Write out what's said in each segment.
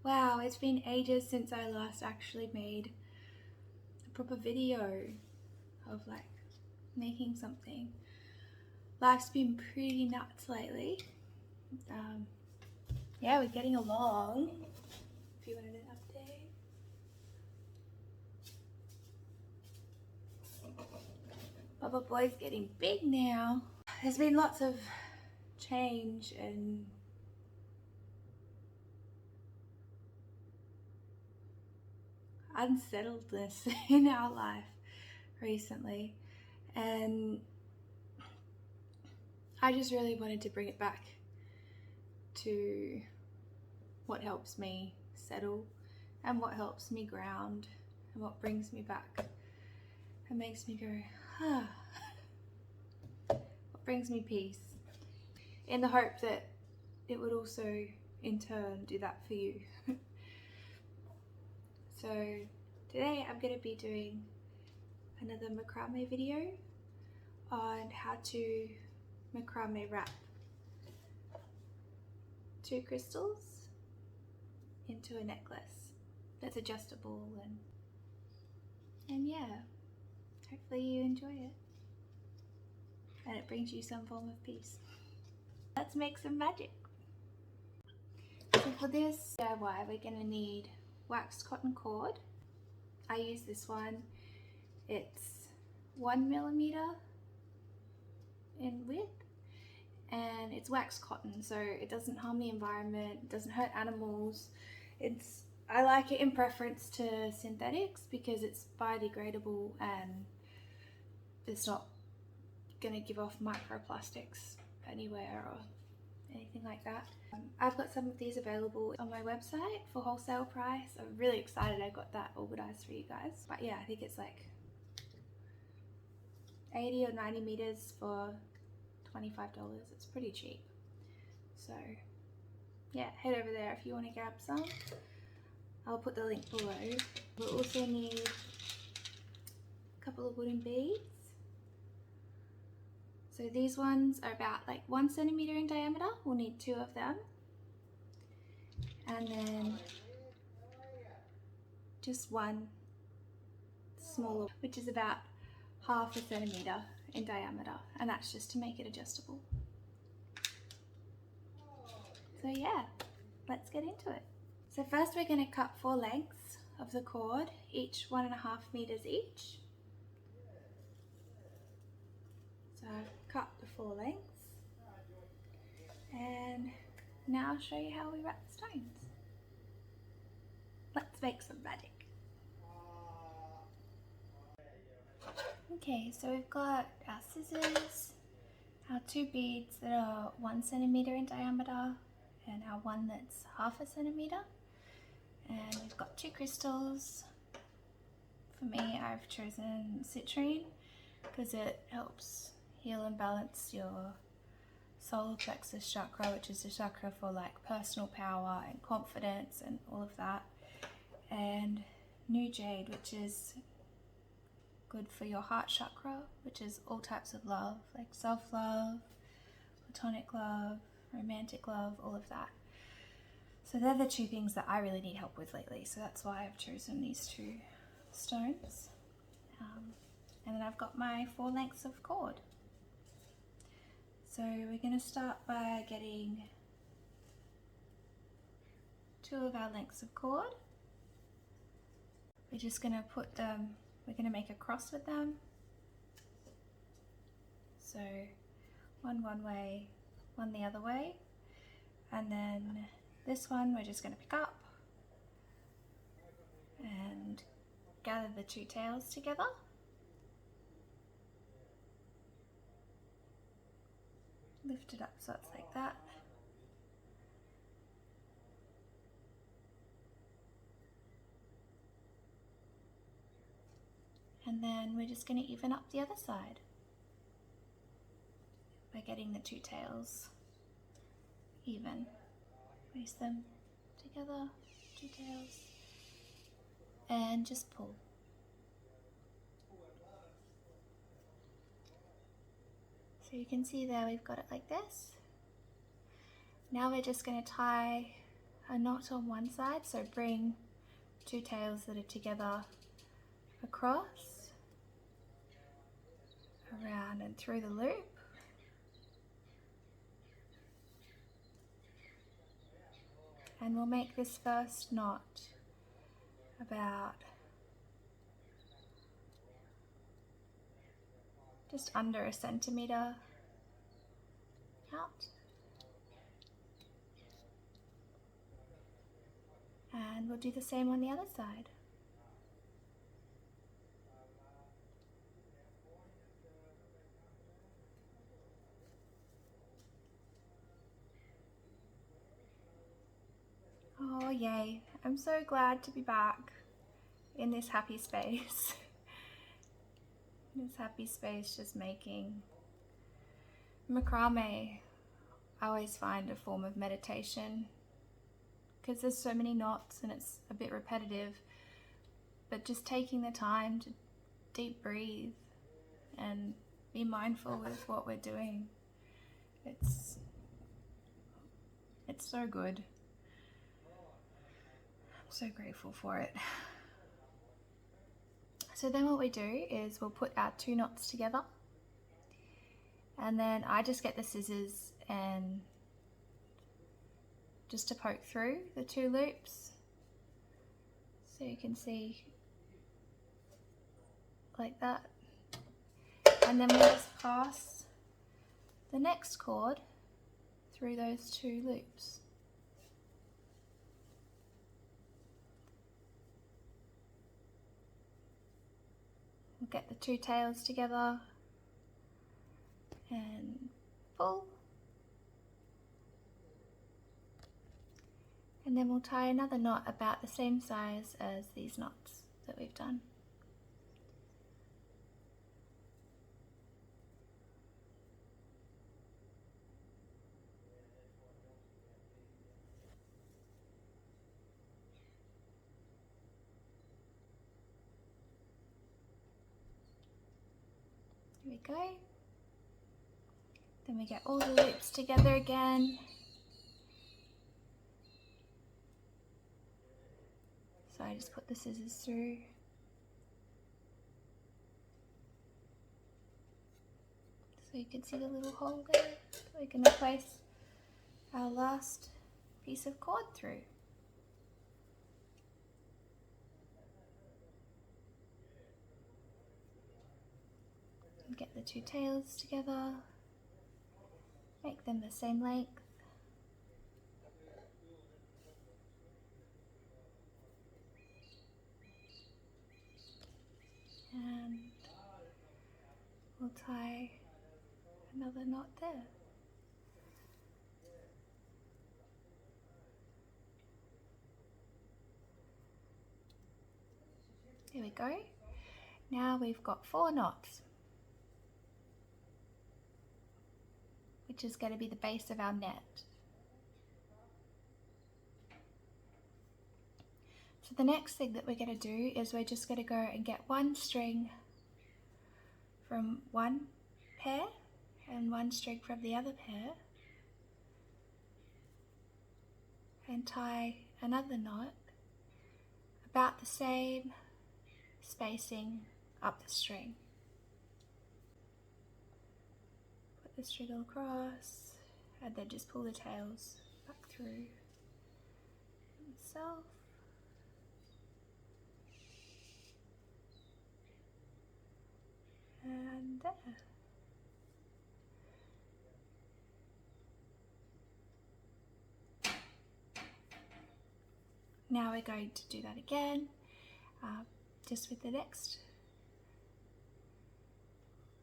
Wow, it's been ages since I last actually made a proper video of like making something. Life's been pretty nuts lately. Yeah, we're getting along. If you wanted an update. Bubba Boy's getting big now. There's been lots of change and unsettledness in our life recently, and I just really wanted to bring it back to what helps me settle and what helps me ground and what brings me back and makes me go, ah, what brings me peace, in the hope that it would also in turn do that for you. So today I'm going to be doing another macrame video on how to macrame wrap 2 crystals into a necklace that's adjustable, and yeah, hopefully you enjoy it and it brings you some form of peace. Let's make some magic. So for this DIY we're going to need waxed cotton cord. I use this one. It's 1 millimeter in width and it's waxed cotton, so it doesn't harm the environment, it doesn't hurt animals. I like it in preference to synthetics because it's biodegradable and it's not going to give off microplastics anywhere or anything like that. I've got some of these available on my website for wholesale price. I'm really excited I got that organized for you guys. But yeah, I think it's like 80 or 90 meters for $25. It's pretty cheap. So yeah, head over there if you want to grab some. I'll put the link below. We'll also need a couple of wooden beads. So these ones are about like 1 centimeter in diameter. We'll need 2 of them. And then just one smaller, which is about 1/2 centimeter in diameter. And that's just to make it adjustable. So yeah, let's get into it. So first we're going to cut 4 lengths of the cord, each 1.5 meters each. So I've cut the 4 lengths, and now I'll show you how we wrap the stones. Let's make some magic. Okay, so we've got our scissors, our 2 beads that are 1 centimeter in diameter, and our one that's 1/2 centimeter. And we've got 2 crystals. For me, I've chosen citrine because it helps heal and balance your solar plexus chakra, which is the chakra for like personal power and confidence and all of that. And new jade, which is good for your heart chakra, which is all types of love, like self-love, platonic love, romantic love, all of that. So they're the 2 things that I really need help with lately, so that's why I've chosen these 2 stones. And then I've got my 4 lengths of cord. So we're going to start by getting 2 of our lengths of cord. We're just going to put them, we're going to make a cross with them. So one way, one the other way, and then this one we're just going to pick up and gather the 2 tails together. Lift it up so it's like that. And then we're just going to even up the other side by getting the 2 tails even. Place them together, 2 tails, and just pull. So you can see there we've got it like this. Now we're just going to tie a knot on one side, so bring two tails that are together across, around and through the loop. And we'll make this first knot about just under 1 centimetre out. And we'll do the same on the other side. Oh yay, I'm so glad to be back in this happy space. This happy space just making macrame. I always find a form of meditation because there's so many knots and it's a bit repetitive, but just taking the time to deep breathe and be mindful with what we're doing, it's so good. I'm so grateful for it. So then what we do is we'll put our two knots together, and then I just get the scissors and just to poke through the two loops, so you can see like that, and then we'll just pass the next cord through those two loops. We'll get the two tails together and pull, and then we'll tie another knot about the same size as these knots that we've done. Here we go. Then we get all the loops together again. So I just put the scissors through. So you can see the little hole there. We're going to place our last piece of cord through. And get the two tails together. Make them the same length. And we'll tie another knot there. There we go. Now we've got 4 knots, which is going to be the base of our net. So the next thing that we're going to do is we're just going to go and get one string from one pair and one string from the other pair and tie another knot about the same spacing up the string. Put the string across and then just pull the tails back through itself. And there. Now we're going to do that again, just with the next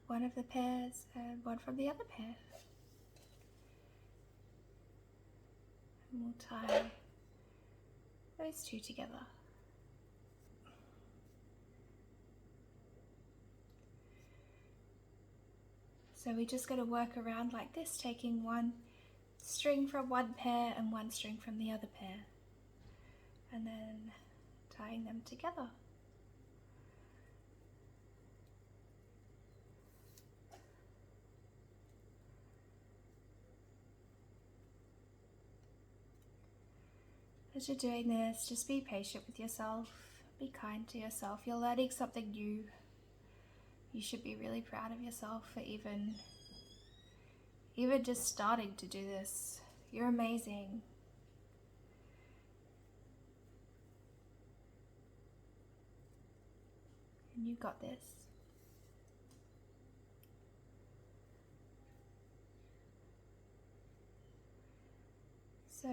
one of the pairs and one from the other pair. And we'll tie those two together. So we're just going to work around like this, taking one string from one pair and one string from the other pair, and then tying them together. As you're doing this, just be patient with yourself, be kind to yourself. You're learning something new. You should be really proud of yourself for even just starting to do this. You're amazing. And you got this. So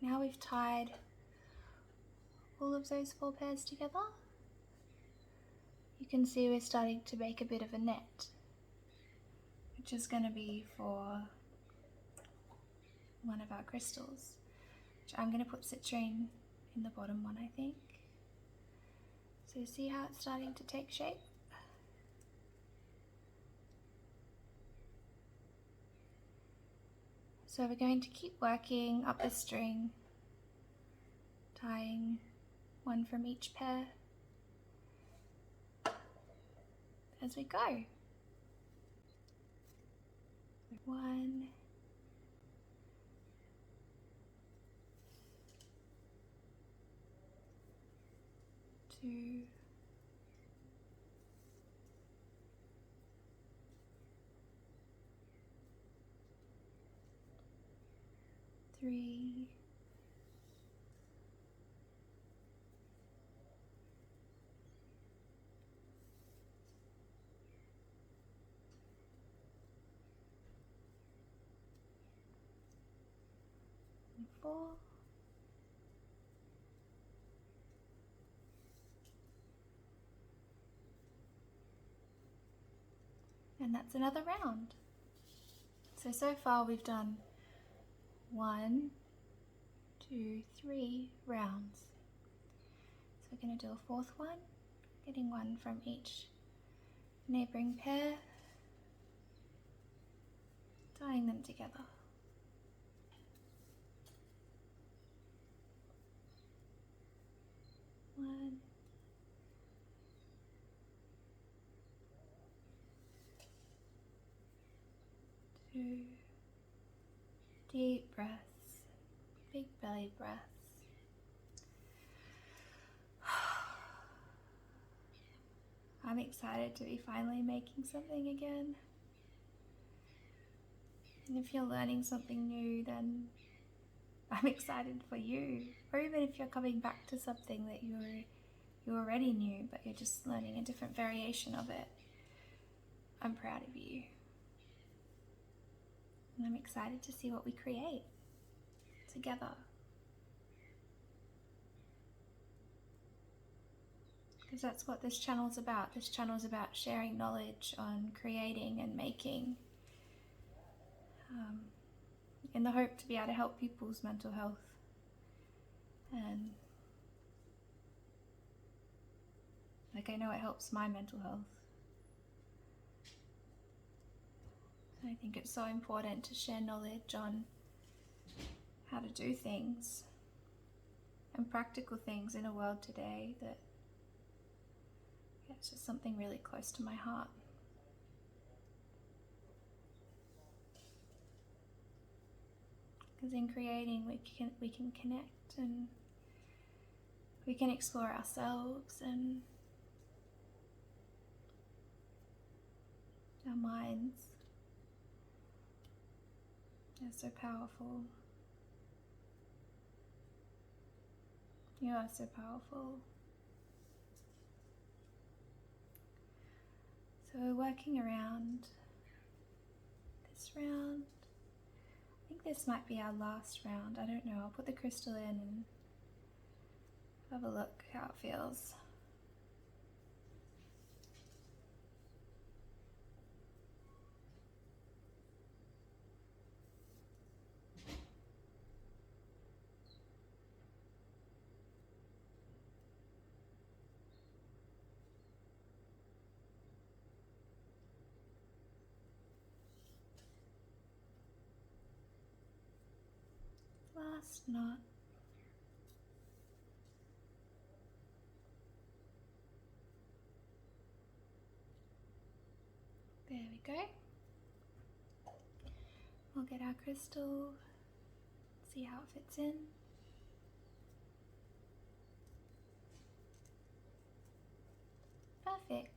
now we've tied all of those 4 pairs together. You can see we're starting to make a bit of a net, which is going to be for one of our crystals, which I'm going to put citrine in the bottom one, I think. So see how it's starting to take shape? So we're going to keep working up the string, tying one from each pair as we go. 1, 2, 3, 4, and that's another round. So far we've done 1, 2, 3 rounds. So we're going to do a 4th one, getting one from each neighbouring pair, tying them together. One, 2, deep breaths, big belly breaths. I'm excited to be finally making something again. And if you're learning something new, then I'm excited for you. Or even if you're coming back to something that you already knew, but you're just learning a different variation of it, I'm proud of you. And I'm excited to see what we create together. Because that's what this channel's about. This channel's about sharing knowledge on creating and making, in the hope to be able to help people's mental health. And like, I know it helps my mental health. I think it's so important to share knowledge on how to do things and practical things in a world today that it's just something really close to my heart. Because in creating we can connect and we can explore ourselves and our minds. They're so powerful. You are so powerful. So we're working around this round. I think this might be our last round. I don't know. I'll put the crystal in and have a look how it feels. Last knot. There we go. We'll get our crystal, see how it fits in. Perfect.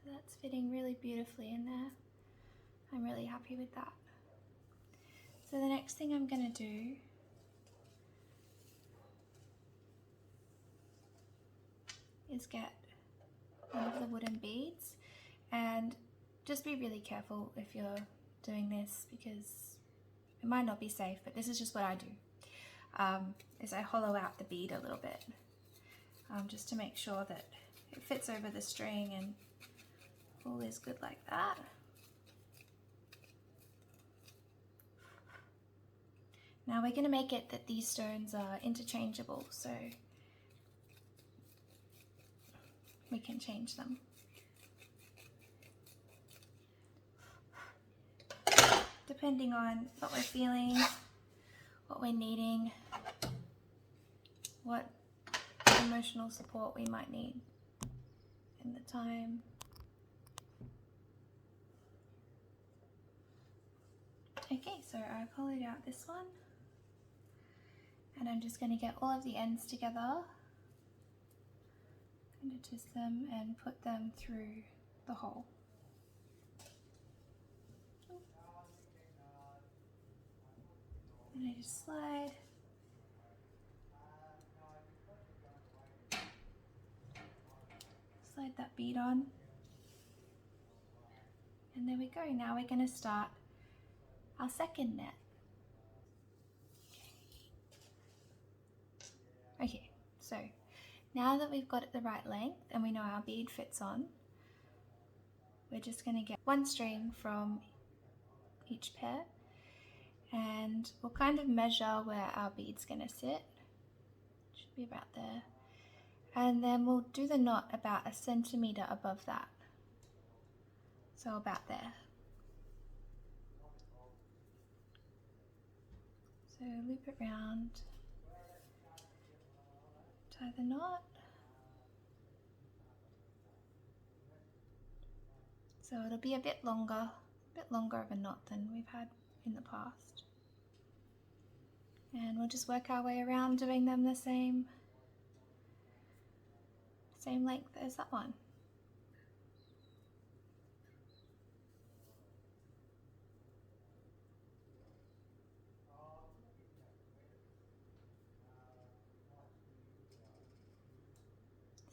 So that's fitting really beautifully in there. I'm really happy with that. So the next thing I'm going to do is get one of the wooden beads, and just be really careful if you're doing this because it might not be safe, but this is just what I do, is I hollow out the bead a little bit just to make sure that it fits over the string and all is good like that. Now we're going to make it that these stones are interchangeable, so we can change them. Depending on what we're feeling, what we're needing, what emotional support we might need in the time. Okay, so I've hollowed out this one, and I'm just going to get all of the ends together. I'm going to twist them and put them through the hole. And I just slide. Slide that bead on. And there we go. Now we're going to start our second net. Okay, so now that we've got it the right length and we know our bead fits on, we're just going to get one string from each pair, and we'll kind of measure where our bead's going to sit. Should be about there. And then we'll do the knot about 1 centimeter above that. So about there. So loop it round, tie the knot. So it'll be a bit longer of a knot than we've had in the past. And we'll just work our way around doing them the same length as that one.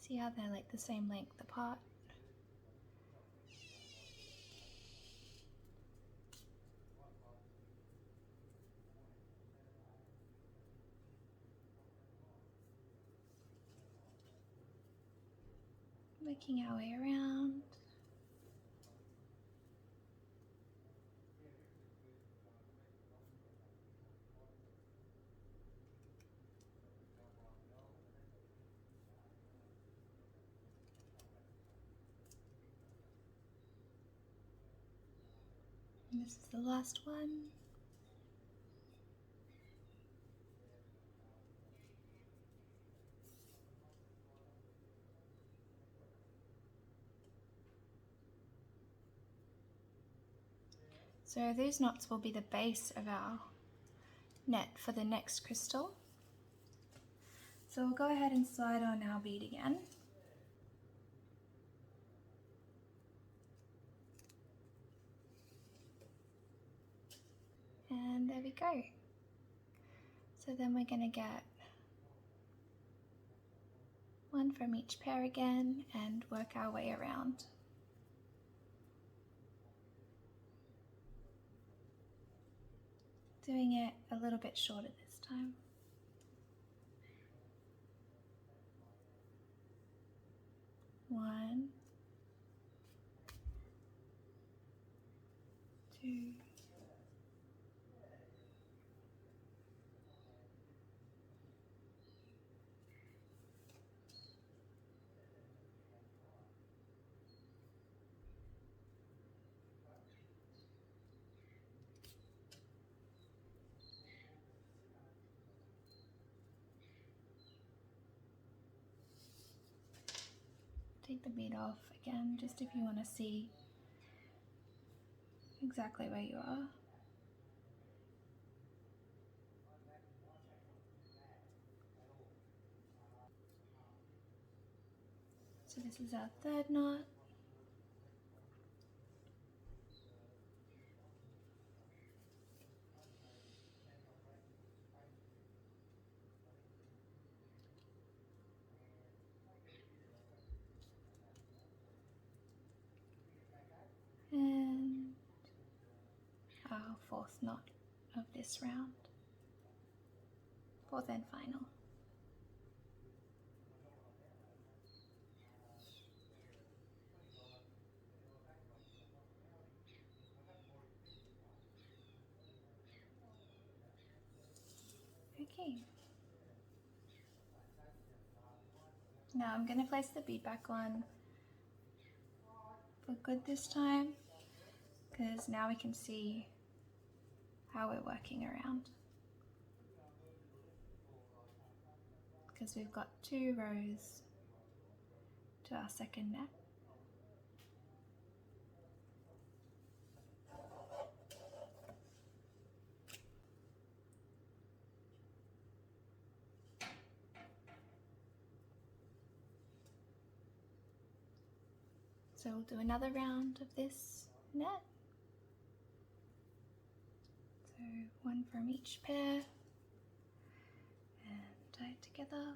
See how they're like the same length apart? Working our way around. And this is the last one. So these knots will be the base of our net for the next crystal. So we'll go ahead and slide on our bead again. And there we go. So then we're going to get one from each pair again and work our way around. Doing it a little bit shorter this time. One, two, take the bead off again, just if you want to see exactly where you are. So this is our third knot. And our fourth knot of this round. Fourth and final. Okay. Now I'm going to place the bead back on for good this time, because now we can see how we're working around. Because we've got 2 rows to our second net. So we'll do another round of this net. So 1 from each pair and tie it together.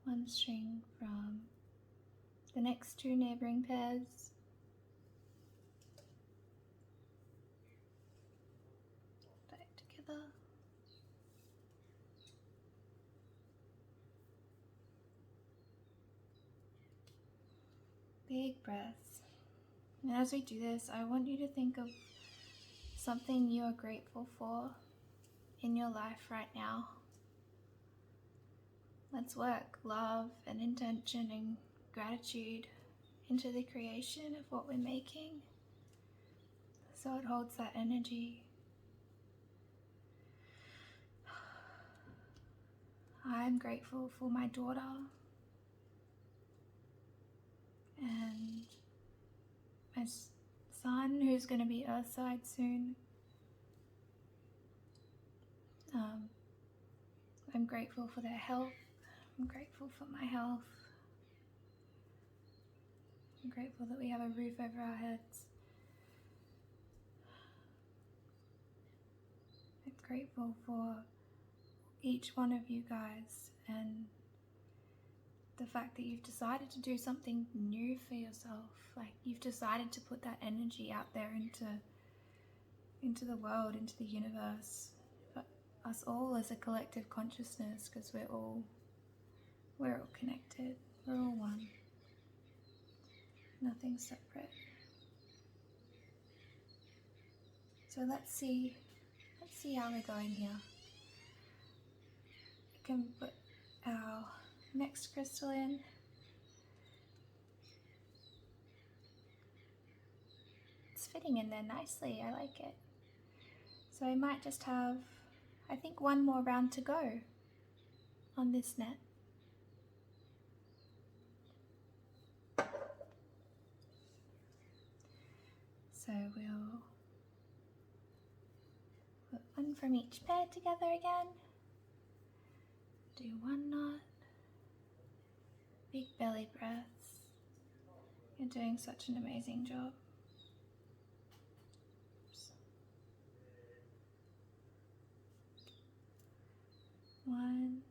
One string from the next 2 neighbouring pairs. Tie it together. Big breaths. And as we do this, I want you to think of something you are grateful for in your life right now. Let's work love and intention and gratitude into the creation of what we're making, so it holds that energy. I'm grateful for my daughter and my son, who's going to be earthside soon. I'm grateful for their health. I'm grateful for my health. I'm grateful that we have a roof over our heads. I'm grateful for each one of you guys and the fact that you've decided to do something new for yourself. Like, you've decided to put that energy out there into the world, into the universe, for us all as a collective consciousness, because we're all connected. We're all one. Nothing's separate. So let's see how we're going here. We can put our next crystal in. It's fitting in there nicely. I like it. So I might just have, I think, 1 more round to go on this net. So we'll put 1 from each pair together again. Do 1 knot. Big belly breaths. You're doing such an amazing job. Oops. 1.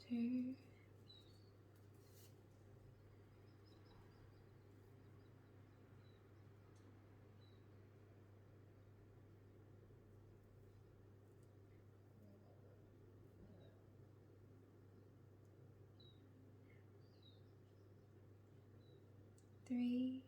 2. 3.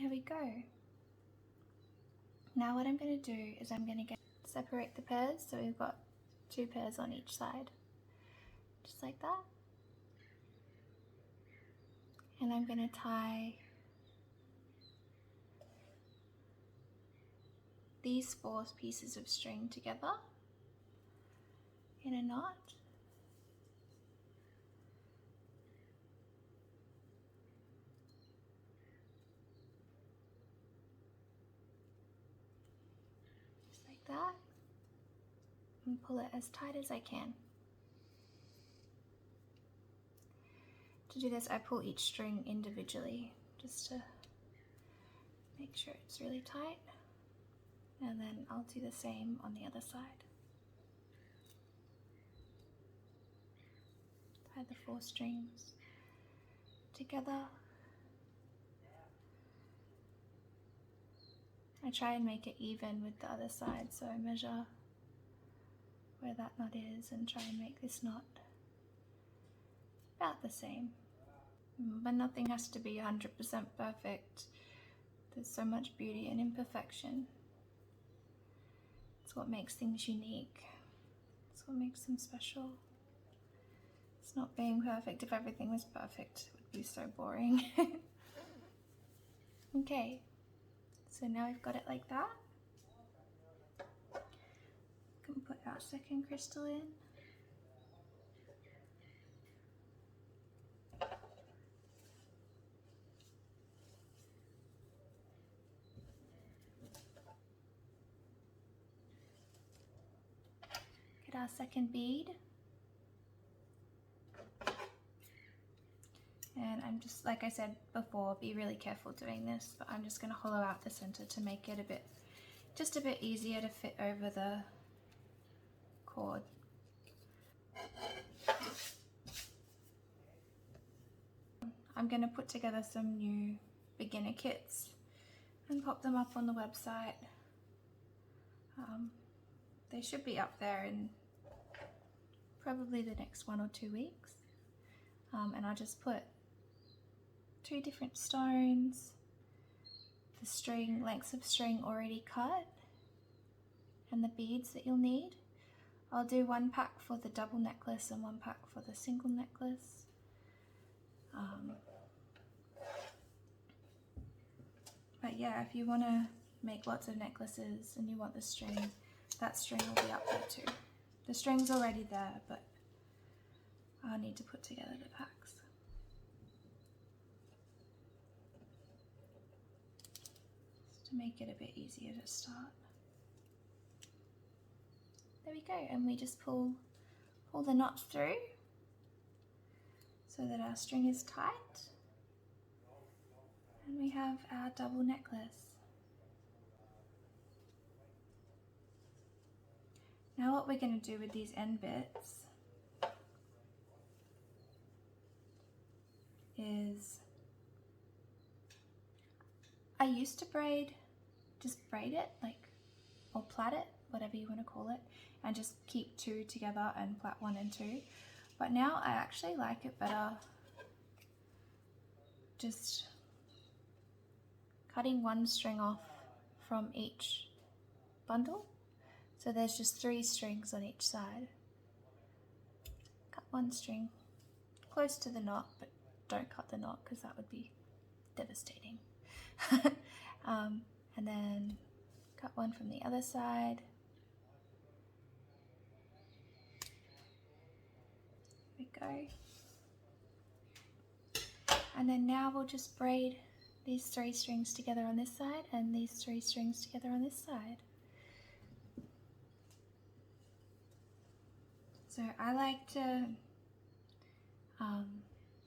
Here we go. Now what I'm going to do is I'm going to separate the pairs, so we've got 2 pairs on each side, just like that. And I'm going to tie these 4 pieces of string together in a knot. Just like that. And pull it as tight as I can. To do this, I pull each string individually just to make sure it's really tight. And then I'll do the same on the other side. Tie the 4 strings together. I try and make it even with the other side, so I measure where that knot is and try and make this knot about the same. But nothing has to be 100% perfect. There's so much beauty in imperfection. It's what makes things unique. It's what makes them special. It's not being perfect. If everything was perfect, it would be so boring. Okay, so now we've got it like that. We can put our second crystal in. Get our second bead. And I'm just, like I said before, be really careful doing this, but I'm just going to hollow out the center to make it just a bit easier to fit over the cord. I'm going to put together some new beginner kits and pop them up on the website. They should be up there in probably the next 1 or 2 weeks. And I'll just put 2 different stones, the string, lengths of string already cut, and the beads that you'll need. I'll do 1 pack for the double necklace and 1 pack for the single necklace. But yeah, if you want to make lots of necklaces and you want the string, that string will be up there too. The string's already there, but I'll need to put together the packs. Just to make it a bit easier to start. There we go, and we just pull the knots through so that our string is tight. And we have our double necklace. Now what we're going to do with these end bits is, I used to just braid it, or plait it, whatever you want to call it, and just keep 2 together and plait 1 and 2. But now I actually like it better just cutting 1 string off from each bundle. So there's just 3 strings on each side. Cut 1 string close to the knot, but don't cut the knot because that would be devastating. And then cut 1 from the other side. There we go. And then now we'll just braid these 3 strings together on this side and these 3 strings together on this side. So I like to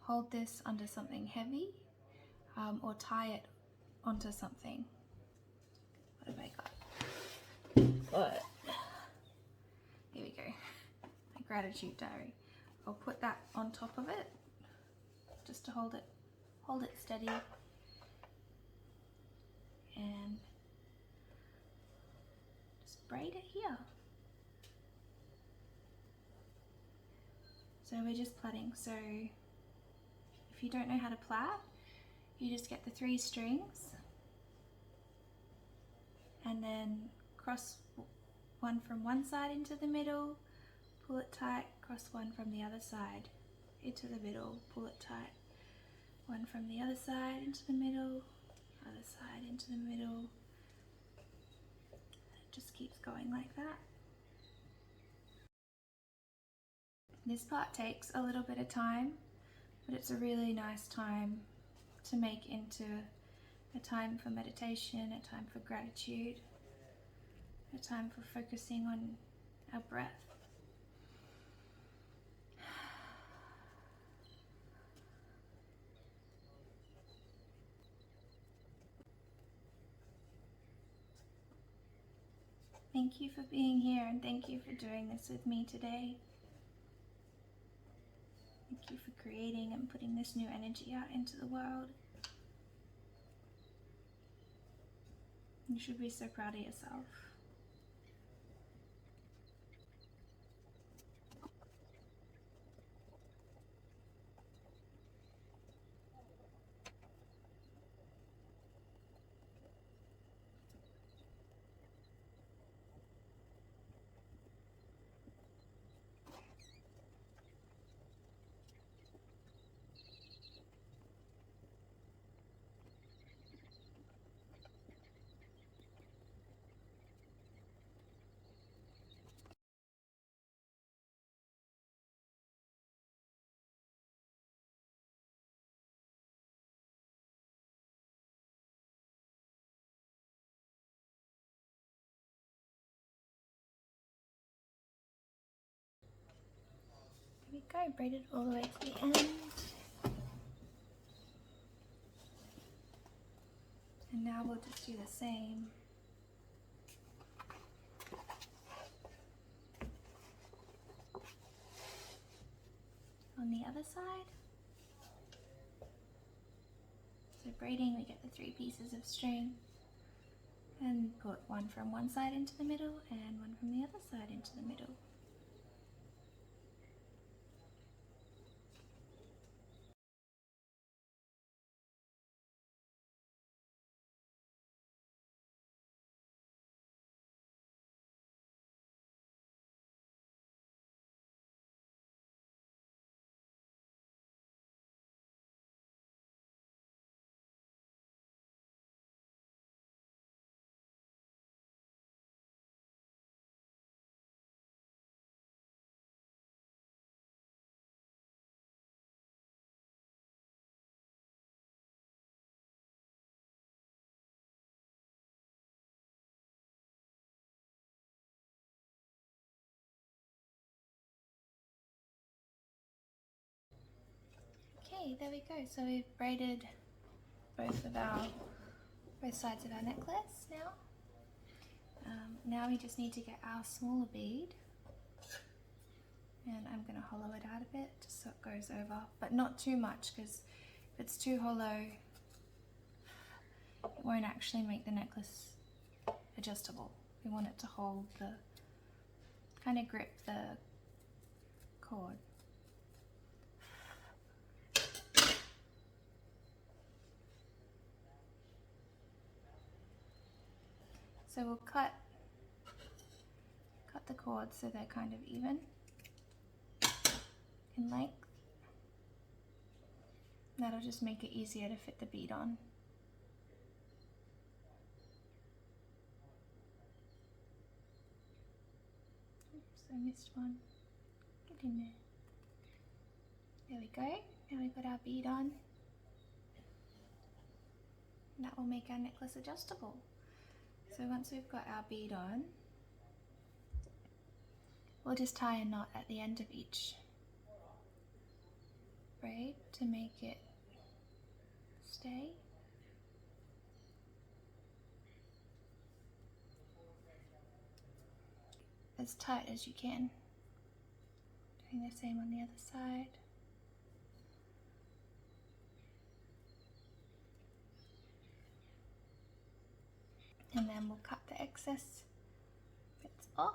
hold this under something heavy or tie it onto something. What have I got? What? Here we go. My gratitude diary. I'll put that on top of it just to hold it steady. And just braid it here. So we're just plaiting. So if you don't know how to plait, you just get the 3 strings and then cross one from one side into the middle, pull it tight, cross one from the other side into the middle, pull it tight, one from the other side into the middle, other side into the middle. It just keeps going like that. This part takes a little bit of time, but it's a really nice time to make into a time for meditation, a time for gratitude, a time for focusing on our breath. Thank you for being here, and thank you for doing this with me today. Thank you for creating and putting this new energy out into the world. You should be so proud of yourself. There we go, braided all the way to the end. And now we'll just do the same. On the other side. So braiding, we get the 3 pieces of string and put one from one side into the middle and one from the other side into the middle. Okay, there we go. So we've braided both sides of our necklace now. Now we just need to get our smaller bead, and I'm going to hollow it out a bit just so it goes over, but not too much, because if it's too hollow it won't actually make the necklace adjustable. We want it to hold the, kind of grip the cord. So we'll cut the cords so they're kind of even in length. That'll just make it easier to fit the bead on. Oops, I missed one. Get in there. There we go. Now we've got our bead on. And that will make our necklace adjustable. So once we've got our bead on, we'll just tie a knot at the end of each braid to make it stay. As tight as you can. Doing the same on the other side. And then we'll cut the excess bits off.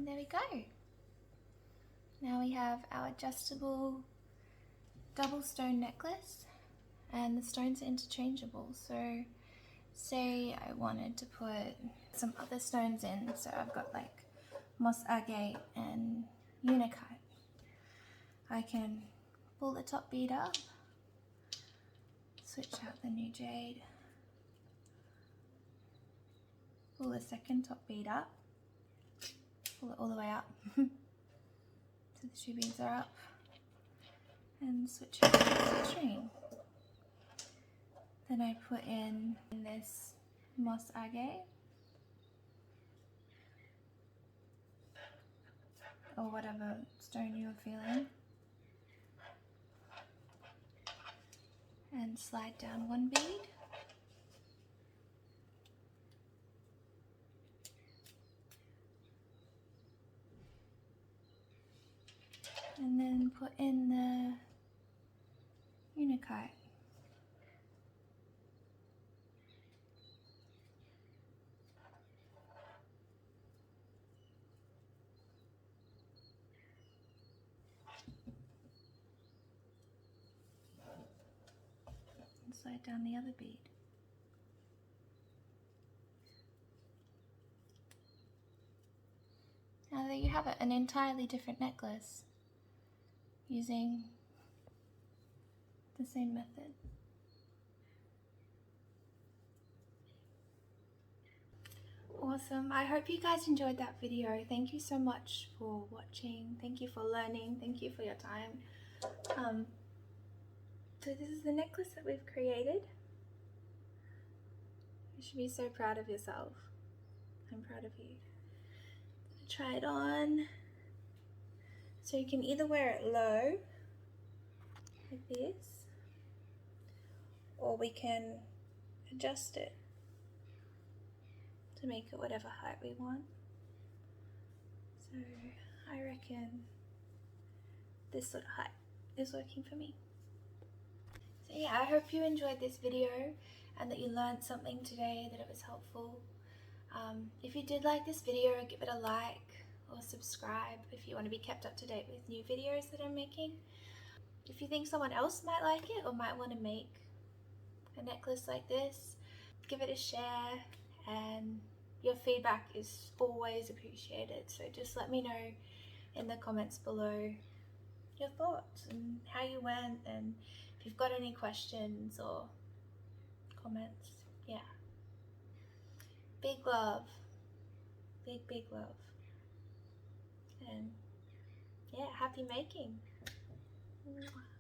And there we go. Now we have our adjustable double stone necklace, and the stones are interchangeable. So say I wanted to put some other stones in, so I've got like moss agate and unakite. I can pull the top bead up, switch out the new jade, pull the second top bead up, pull it all the way up so the two beads are up, and switch out the string. Then I put in this moss agate or whatever stone you're feeling, and slide down one bead, and then put in the unakite. And slide down the other bead. Now there you have it, an entirely different necklace using the same method. Awesome. I hope you guys enjoyed that video. Thank you so much for watching. Thank you for learning. Thank you for your time. So this is the necklace that we've created. You should be so proud of yourself. I'm proud of you. Try it on. So you can either wear it low, like this, or we can adjust it to make it whatever height we want. So I reckon this sort of height is working for me. So yeah, I hope you enjoyed this video and that you learned something today, that it was helpful. If you did like this video, give it a like or subscribe if you want to be kept up to date with new videos that I'm making. If you think someone else might like it or might want to make a necklace like this, give it a share, and your feedback is always appreciated. So just let me know in the comments below your thoughts and how you went, and if you've got any questions or comments. Yeah. Big love. Big love. And yeah, happy making. Mwah.